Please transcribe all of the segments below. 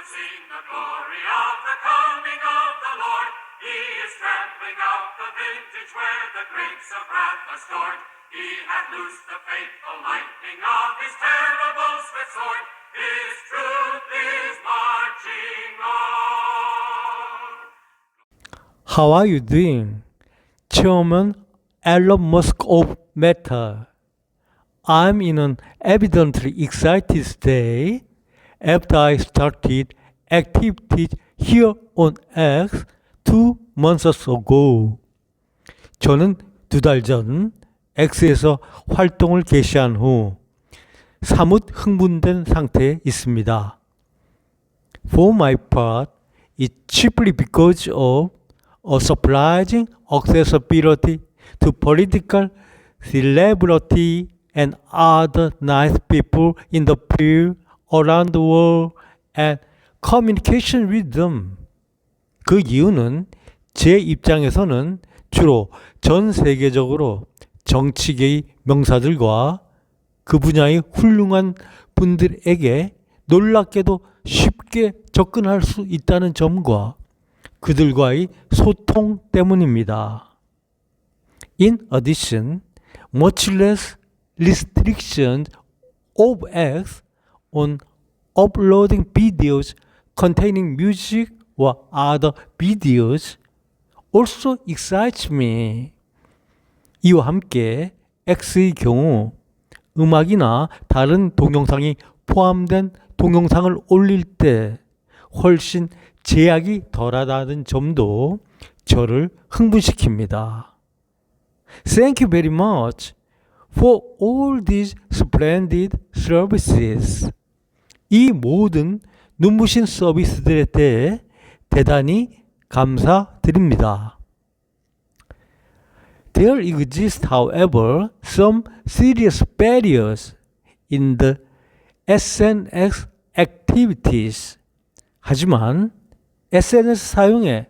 to sing the glory of the coming of the Lord. He is trampling out the vintage where the grapes of wrath are stored. He hath loosed the fateful lightning of his terrible swift sword. His truth is marching on. How are you doing? Chairman Elon Musk of Meta. I'm in an evidently excited state after I started activities here on X 2 months ago. 저는 2달 전 X에서 활동을 개시한 후 사뭇 흥분된 상태에 있습니다. For my part, it's chiefly because of a surprising accessibility to political celebrity and other nice people in the field around the world and communication with them. 그 이유는 제 입장에서는 주로 전 세계적으로 정치계의 명사들과 그 분야의 훌륭한 분들에게 놀랍게도 쉽게 접근할 수 있다는 점과 그들과의 소통 때문입니다. In addition, much less restrictions of X on uploading videos containing music or other videos also excites me. 이와 함께 X의 경우 음악이나 다른 동영상이 포함된 동영상을 올릴 때 훨씬 제약이 덜하다는 점도 저를 흥분시킵니다. Thank you very much for all these splendid services. 이 모든 눈부신 서비스들에 대해 대단히 감사드립니다. There exist, however, some serious barriers in the SNS activities. 하지만 SNS 사용에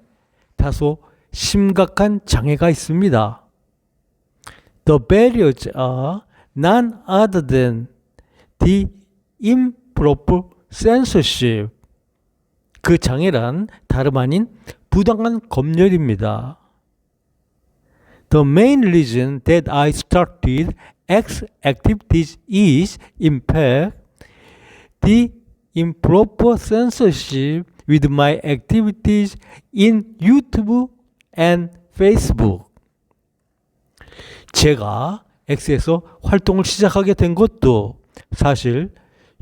다소 심각한 장애가 있습니다. The barriers are none other than the improper censorship. 그 장애란 다름 아닌 부당한 검열입니다. The main reason that I started X activities is, in fact, the improper censorship with my activities in YouTube and Facebook. 제가 X에서 활동을 시작하게 된 것도 사실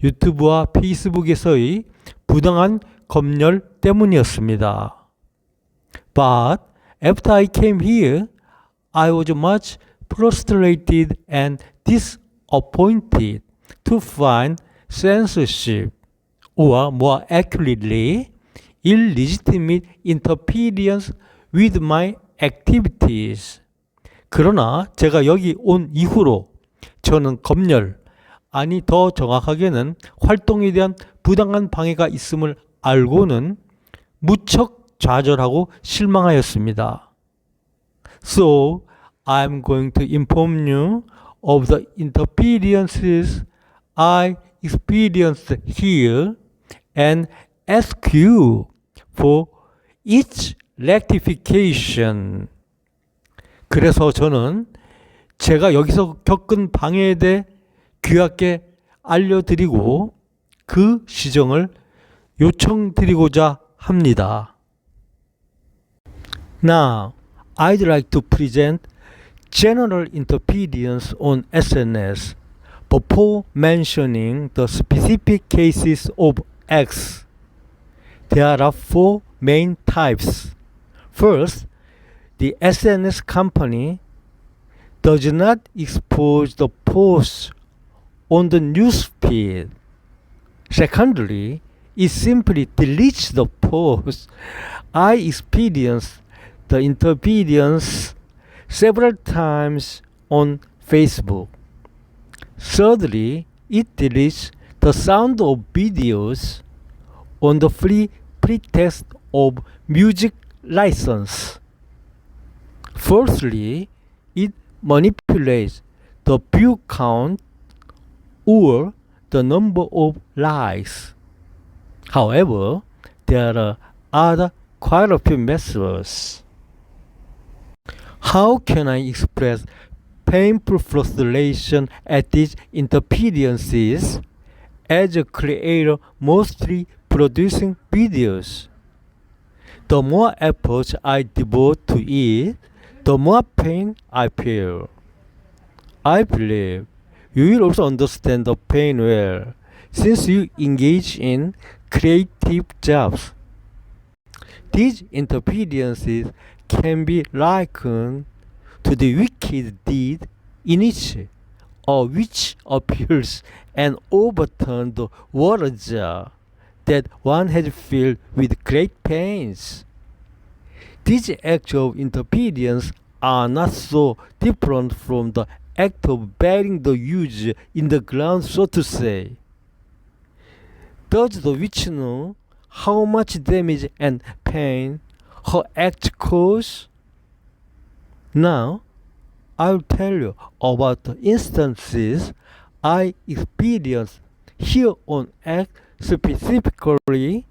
유튜브와 페이스북에서의 부당한 검열 때문이었습니다. But after I came here, I was much frustrated and disappointed to find censorship, or more accurately, illegitimate interference with my activities. 그러나 제가 여기 온 이후로 저는 검열, 아니 더 정확하게는 활동에 대한 부당한 방해가 있음을 알고는 무척 좌절하고 실망하였습니다. So, I'm going to inform you of the interferences I experienced here and ask you for its rectification. 그래서 저는 제가 여기서 겪은 방해에 대해 귀하게 알려드리고 그 시정을 요청드리고자 합니다. Now, I'd like to present general interference on SNS before mentioning the specific cases of X. There are 4 main types. First, the SNS company does not expose the post on the newsfeed. Secondly, it simply deletes the post. I experienced the interference several times on Facebook. Thirdly, it deletes the sound of videos on the free pretext of music license. Fourthly, it manipulates the view count or the number of likes. However, there are other quite a few methods. How can I express painful frustration at these interferences as a creator mostly producing videos? The more effort I devote to it, the more pain I feel. I believe you will also understand the pain well, since you engage in creative jobs. These interferences can be likened to the wicked deed in which a witch appears and overturns the water jar that one has filled with great pains. These acts of interference are not so different from the act of burying the user in the ground, so to say. Does the witch know how much damage and pain her act cause? Now, I'll tell you about the instances I experienced here on X specifically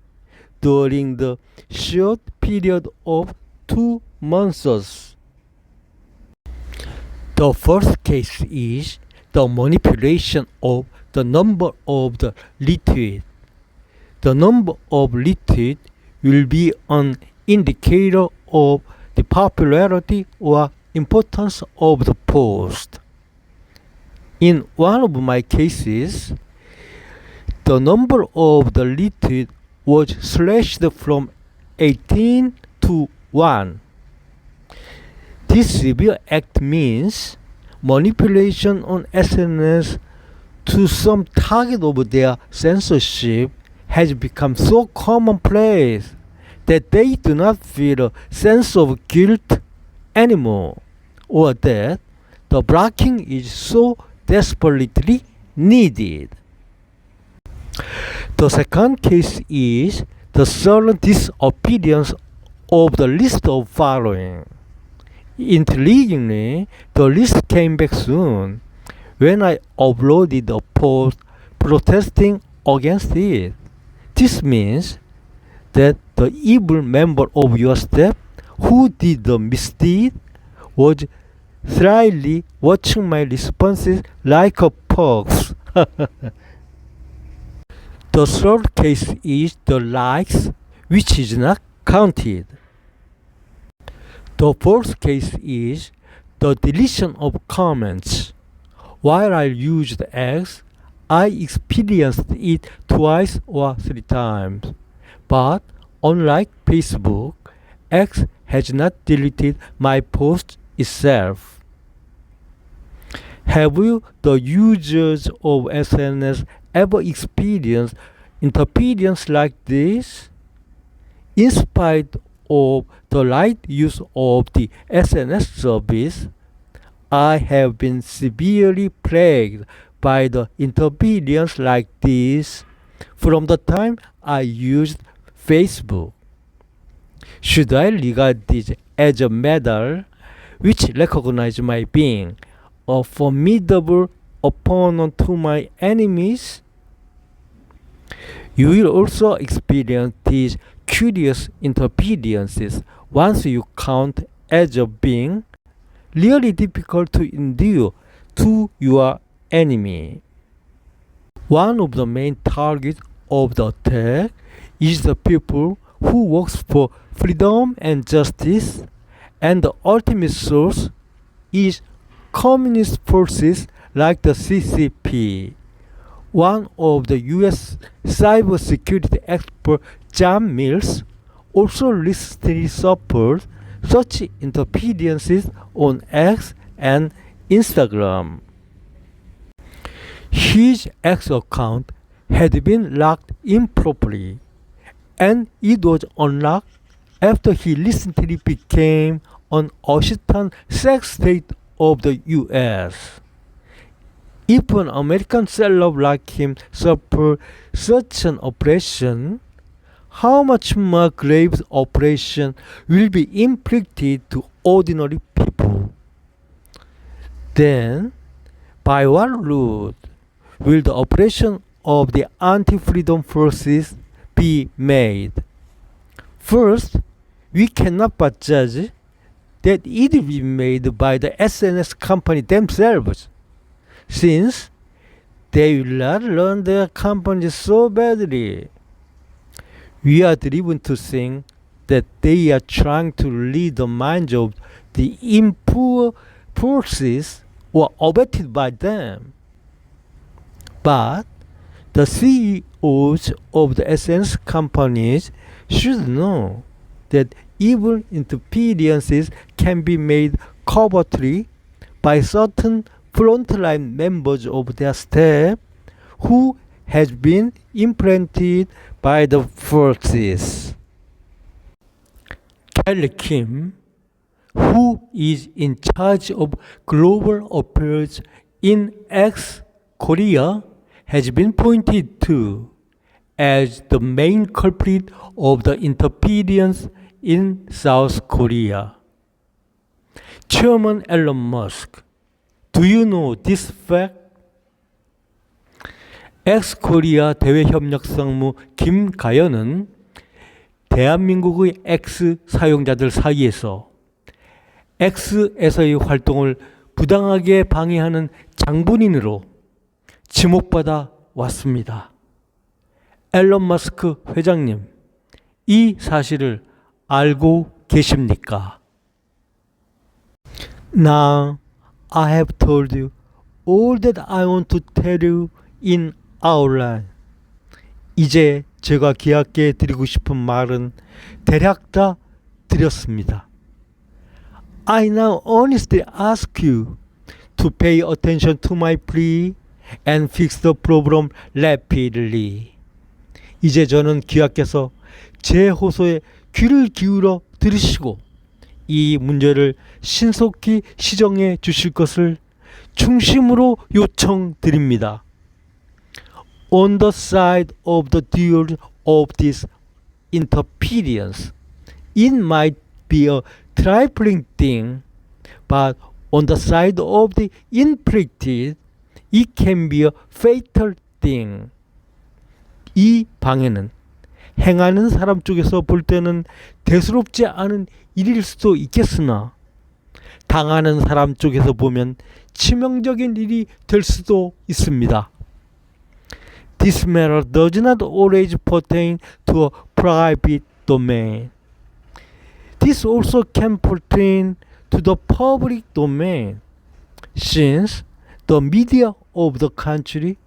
during the short period of 2 months. The first case is the manipulation of the number of the retweets. The number of retweets will be an indicator of the popularity or importance of the post. In one of my cases, the number of the retweets was slashed from 18 to 1. This severe act means manipulation on SNS to some target of their censorship has become so commonplace that they do not feel a sense of guilt anymore, or that the blocking is so desperately needed. The second case is the sudden disappearance of the list of following. Intriguingly, the list came back soon when I uploaded a post protesting against it. This means that the evil member of your staff who did the misdeed was slyly watching my responses like a fox. The third case is the likes, which is not counted. The fourth case is the deletion of comments. While I used X, I experienced it twice or 3 times. But unlike Facebook, X has not deleted my post itself. Have you, the users of SNS, ever experienced interference like this? In spite of the right use of the SNS service, I have been severely plagued by the interference like this from the time I used Facebook. Should I regard this as a medal which recognizes my being a formidable opponent to my enemies? You will also experience these curious interferences once you count as a being really difficult to endure to your enemy. One of the main targets of the attack is the people who works for freedom and justice, and the ultimate source is communist forces like the CCP. One of the US cybersecurity expert, John Mills, also recently suffered such interferences on X and Instagram. His X account had been locked improperly, and it was unlocked after he recently became an assistant secretary of the US. If an American celeb like him suffered such an operation, how much more grave operation will be inflicted to ordinary people? Then, by what route will the operation of the anti-freedom forces be made. First, we cannot but judge that it be made by the SNS company themselves, since they will not run their companies so badly. We are driven to think that they are trying to lead the minds of the impure forces or abetted by them. But the CEOs of the SNS companies should know that evil interferences can be made covertly by certain frontline members of their staff who has been implanted by the forces. Kelly Kim, who is in charge of global affairs in ex-Korea, has been pointed to as the main culprit of the interference in South Korea. Chairman Elon Musk, do you know this fact? 엑스코리아 대외협력상무 김가연은 대한민국의 X 사용자들 사이에서 X에서의 활동을 부당하게 방해하는 장본인으로 지목받아 왔습니다. 앨런 머스크 회장님, 이 사실을 알고 계십니까? Now, I have told you all that I want to tell you in outline. 이제 제가 기하께 드리고 싶은 말은 대략 다 드렸습니다. I now honestly ask you to pay attention to my plea and fix the problem rapidly. 이제 저는 귀하께서 제 호소에 귀를 기울여 들으시고 이 문제를 신속히 시정해 주실 것을 중심으로 요청드립니다. On the side of the dual of this interference, it might be a trifling thing, but on the side of the inflicted, it can be a fatal thing. 이 방해는 행하는 사람 쪽에서 볼 때는 대수롭지 않은 일일 수도 있겠으나 당하는 사람 쪽에서 보면 치명적인 일이 될 수도 있습니다. This matter does not always pertain to a private domain. This also can pertain to the public domain, since the media of the country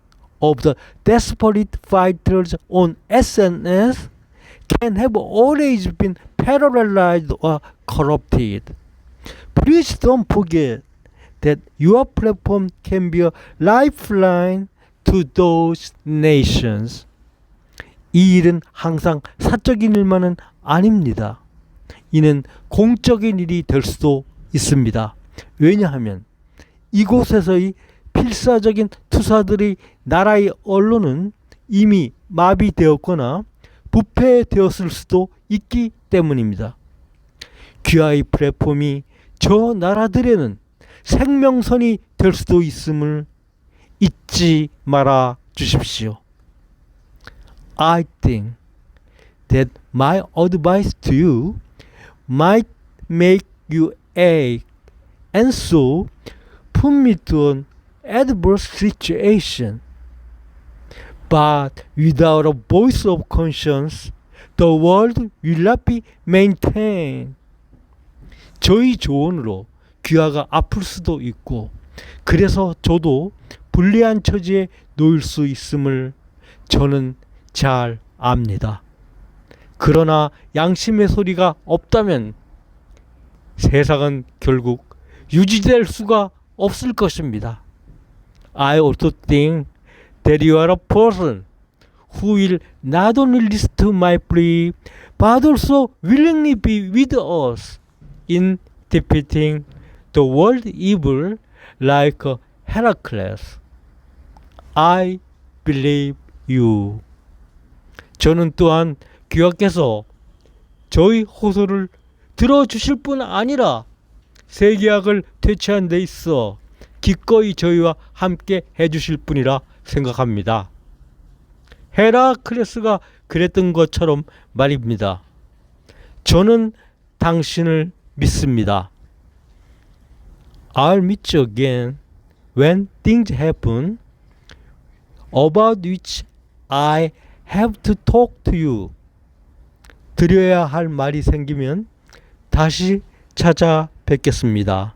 of the desperate fighters on SNS can have always been parallelized or corrupted. Please don't forget that your platform can be a lifeline to those nations. 이 일은 항상 사적인 일만은 아닙니다. 이는 공적인 일이 될 수도 있습니다. 왜냐하면 이곳에서의 필사적인 투사들의 나라의 언론은 이미 마비되었거나 부패되었을 수도 있기 때문입니다. 귀하의 플랫폼이 저 나라들에는 생명선이 될 수도 있음을 잊지 말아 주십시오. I think that my advice to you might make you ache and so put me to an adverse situation. But without a voice of conscience, the world will not be maintained. 저희 조언으로 귀하가 아플 수도 있고 그래서 저도 불리한 처지에 놓일 수 있음을 저는 잘 압니다. 그러나 양심의 소리가 없다면 세상은 결국 유지될 수가 없을 것입니다. I also think that you are a person who will not only listen to my plea but also willingly be with us in defeating the world evil like Heracles. I believe you. 저는 또한 귀하께서 저희 호소를 들어주실 뿐 아니라 세계학을 퇴치한 데 있어 기꺼이 저희와 함께 해주실 분이라 생각합니다. 헤라클레스가 그랬던 것처럼 말입니다. 저는 당신을 믿습니다. I'll meet you again when things happen about which I have to talk to you. 드려야 할 말이 생기면 다시 찾아뵙겠습니다.